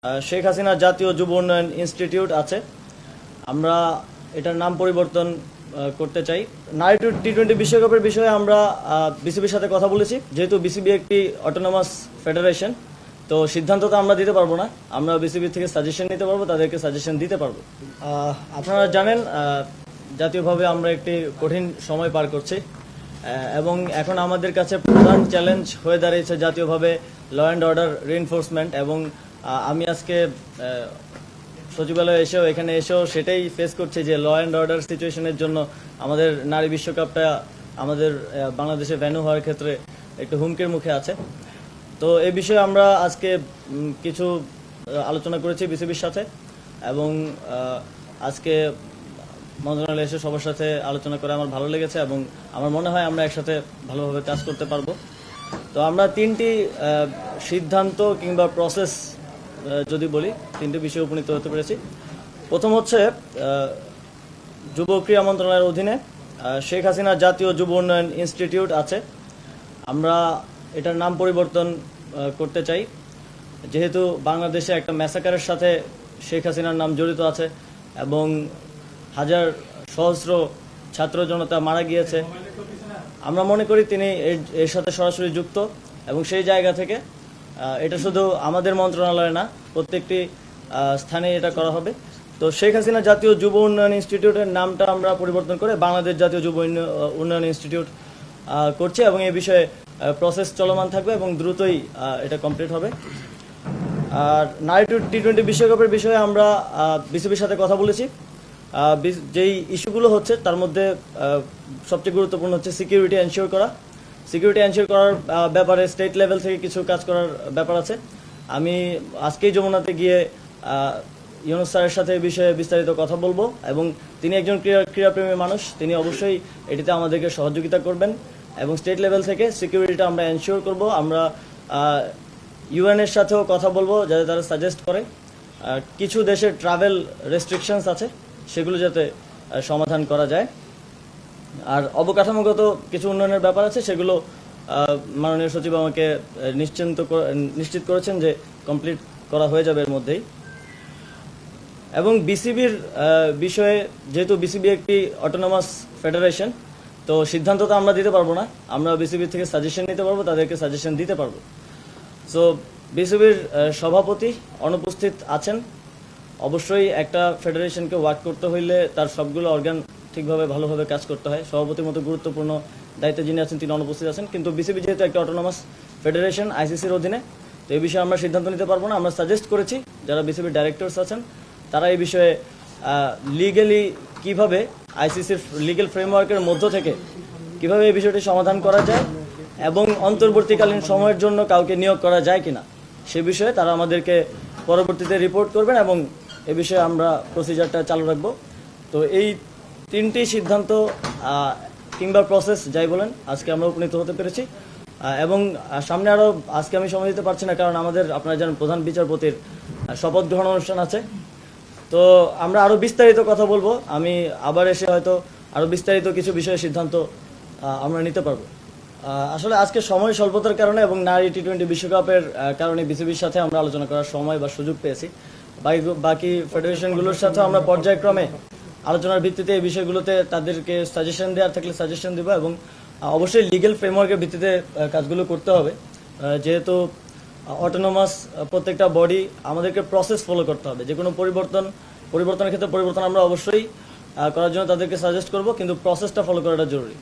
শেখ হাসিনা জাতীয় যুব উন্নয়ন ইনস্টিটিউট আছে। আমরা এটার নাম পরিবর্তন করতে চাই। নারী টি-20 বিশ্বকাপের বিষয়ে আমরা বিসিবির সাথে কথা বলেছি। যেহেতু বিসিবি একটি অটোনমাস ফেডারেশন, তো সিদ্ধান্ত তো আমরা দিতে পারবো না। আমরা বিসিবি থেকে সাজেশন নিতে পারবো, তাদেরকে সাজেশন দিতে পারবো। আপনারা জানেন জাতীয়ভাবে আমরা একটি কঠিন সময় পার করছি এবং এখন আমাদের কাছে প্রধান চ্যালেঞ্জ হয়ে দাঁড়িয়েছে জাতীয়ভাবে ল অ্যান্ড অর্ডার রিএনফোর্সমেন্ট। এবং আমি আজকে সচিবালয়ে এখানে এসেও সেটাই ফেস করছি যে ল অ্যান্ড অর্ডার সিচুয়েশনের জন্য আমাদের নারী বিশ্বকাপটা আমাদের বাংলাদেশে ভেন্যু হওয়ার ক্ষেত্রে একটু হুমকির মুখে আছে। তো এই বিষয়ে আমরা আজকে কিছু আলোচনা করেছি বিসিবির সাথে এবং আজকে মন্ত্রণালয়ে এসে সবার সাথে আলোচনা করে আমার ভালো লেগেছে এবং আমার মনে হয় আমরা একসাথে ভালোভাবে কাজ করতে পারবো। তো আমরা তিনটি সিদ্ধান্ত কিংবা প্রসেস যদি বলি, তিনটি বিষয়ে উপনীত হতে পেরেছি। প্রথম হচ্ছে যুব ক্রীড়া মন্ত্রণালয়ের অধীনে শেখ হাসিনা জাতীয় যুব উন্নয়ন ইনস্টিটিউট আছে। আমরা এটার নাম পরিবর্তন করতে চাই। যেহেতু বাংলাদেশে একটা ম্যাসাকারের সাথে শেখ হাসিনার নাম জড়িত আছে এবং হাজার সহস্র ছাত্র জনতা মারা গিয়েছে, আমরা মনে করি তিনি এর সাথে সরাসরি যুক্ত এবং সেই জায়গা থেকে এটা শুধু আমাদের মন্ত্রণালয় না, প্রত্যেকটি স্থানে এটা করা হবে। তো শেখ হাসিনা জাতীয় যুব উন্নয়ন ইনস্টিটিউটের নামটা আমরা পরিবর্তন করে বাংলাদেশ জাতীয় যুব উন্নয়ন ইনস্টিটিউট করছি এবং এই বিষয়ে প্রসেস চলমান থাকবে এবং দ্রুতই এটা কমপ্লিট হবে। আর নারী টি-20 বিশ্বকাপের বিষয়ে আমরা বিসিবির সাথে কথা বলেছি। যেই ইস্যুগুলো হচ্ছে তার মধ্যে সবচেয়ে গুরুত্বপূর্ণ হচ্ছে সিকিউরিটি এনশিওর করা। সিকিউরিটি এনশিওর করার ব্যাপারে স্টেট লেভেল থেকে কিছু কাজ করার ব্যাপার আছে। আমি আজকেই যমুনাতে গিয়ে ইউনুস স্যারের সাথে এই বিষয়ে বিস্তারিত কথা বলবো এবং তিনি একজন ক্রীড়াপ্রেমী মানুষ, তিনি অবশ্যই এটিতে আমাদেরকে সহযোগিতা করবেন এবং স্টেট লেভেল থেকে সিকিউরিটিটা আমরা এনশিওর করব। আমরা ইউএনের সাথেও কথা বলবো যাতে তারা সাজেস্ট করে। কিছু দেশের ট্রাভেল রেস্ট্রিকশনস আছে, সেগুলো যাতে সমাধান করা যায়। আর অবকাঠামোগত কিছু উন্নয়নের ব্যাপার আছে, সেগুলো মাননীয় সচিব আমাকে নিশ্চিত করেছেন যে কমপ্লিট করা হয়ে যাবে এর মধ্যেই। এবং বিসিবির বিষয়ে, যেহেতু বিসিবি একটি অটোনমাস ফেডারেশন, তো সিদ্ধান্ত তো আমরা দিতে পারবো না। আমরা বিসিবি থেকে সাজেশন নিতে পারবো, তাদেরকে সাজেশন দিতে পারবো। সো বিসিবির সভাপতি অনুপস্থিত আছেন। অবশ্যই একটা ফেডারেশনকে ওয়ার্ক করতে হইলে তার সবগুলো অর্গান ঠিকভাবে ভালোভাবে কাজ করতে হয়। সভাপতির মতো গুরুত্বপূর্ণ দায়িত্বে যিনি আছেন তিনি অনুপস্থিত আছেন। কিন্তু বিসিবি যেহেতু একটা অটোনমাস ফেডারেশন আইসিসির অধীনে, তো এই বিষয়ে আমরা সিদ্ধান্ত নিতে পারবো না। আমরা সাজেস্ট করেছি যারা বিসিবির ডাইরেক্টরস আছেন তারা এই বিষয়ে লিগ্যালি কিভাবে আইসিসির লিগ্যাল ফ্রেমওয়ার্কের মধ্য থেকে কিভাবে এই বিষয়টি সমাধান করা যায় এবং অন্তর্বর্তীকালীন সময়ের জন্য কাউকে নিয়োগ করা যায় কিনা সে বিষয়ে তারা আমাদেরকে পরবর্তীতে রিপোর্ট করবেন এবং এ বিষয়ে আমরা প্রসিজারটা চালু রাখব। তো এই তিনটি সিদ্ধান্ত কিংবা প্রসেস যাই বলেন, আজকে আমরা উপনীত হতে পেরেছি এবং সামনে আরও আজকে আমি সময় দিতে পারছি না, কারণ আমাদের আপনারা জানেন প্রধান বিচারপতির শপথ গ্রহণ অনুষ্ঠান আছে। তো আমরা আরও বিস্তারিত কথা বলবো। আমি আবার এসে হয়তো আরও বিস্তারিত কিছু বিষয়ে সিদ্ধান্ত আমরা নিতে পারবো। আসলে আজকে সময় স্বল্পতার কারণে এবং নারী টি-20 বিশ্বকাপের কারণে বিসিবির সাথে আমরা আলোচনা করার সময় বা সুযোগ পেয়েছি। বাকি ফেডারেশনগুলোর সাথে আমরা পর্যায়ক্রমে আলোচনার ভিত্তিতে এই বিষয়গুলোতে তাদেরকে সাজেশন দেওয়ার থাকলে সাজেশন দেবো এবং অবশ্যই লিগ্যাল ফ্রেমওয়ার্কের ভিত্তিতে কাজগুলো করতে হবে। যেহেতু অটোনমাস প্রত্যেকটা বডি, আমাদেরকে প্রসেস ফলো করতে হবে। যে কোনো পরিবর্তনের ক্ষেত্রে পরিবর্তন আমরা অবশ্যই করার জন্য তাদেরকে সাজেস্ট করব, কিন্তু প্রসেসটা ফলো করাটা জরুরি।